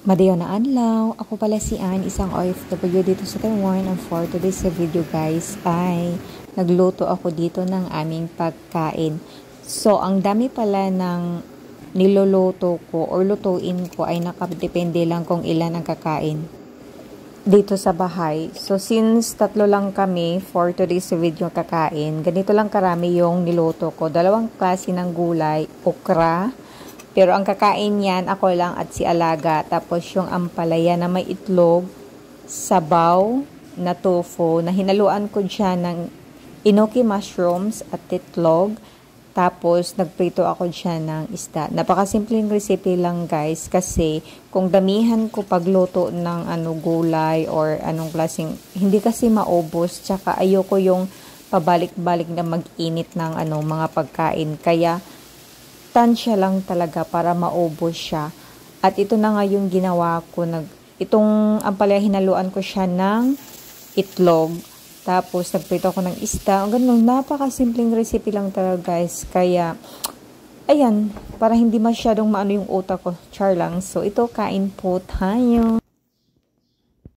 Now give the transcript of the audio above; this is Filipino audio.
Madayo na adlaw, ako pala si Ann, isang OFW dito sa Taiwan, and for today's video guys ay nagluto ako dito ng aming pagkain. So, ang dami pala ng niluluto ko or lutuin ko ay nakadepende lang kung ilan ang kakain dito sa bahay. So, since tatlo lang kami for today's video kakain, ganito lang karami yung niluto ko. Dalawang klase ng gulay, okra, pero ang kakain yan, ako lang at si Alaga. Tapos yung ampalaya na may itlog, sabaw na tofu, na hinaluan ko dyan ng enoki mushrooms at itlog. Tapos nagprito ako dyan ng isda. Napakasimpleng recipe lang guys, kasi kung damihan ko pagluto ng gulay or anong klaseng, hindi kasi maubos. Tsaka ayoko yung pabalik-balik na mag-init ng mga pagkain. Kaya tansya lang talaga para maubos siya. At ito na nga yung ginawa ko. Itong ampalaya, hinaluan ko siya ng itlog. Tapos nagprito ako ng isda. Ganun, napakasimpleng recipe lang talaga guys. Kaya, ayan, para hindi masyadong maano yung utak ko. Char lang. So, ito, kain po tayo.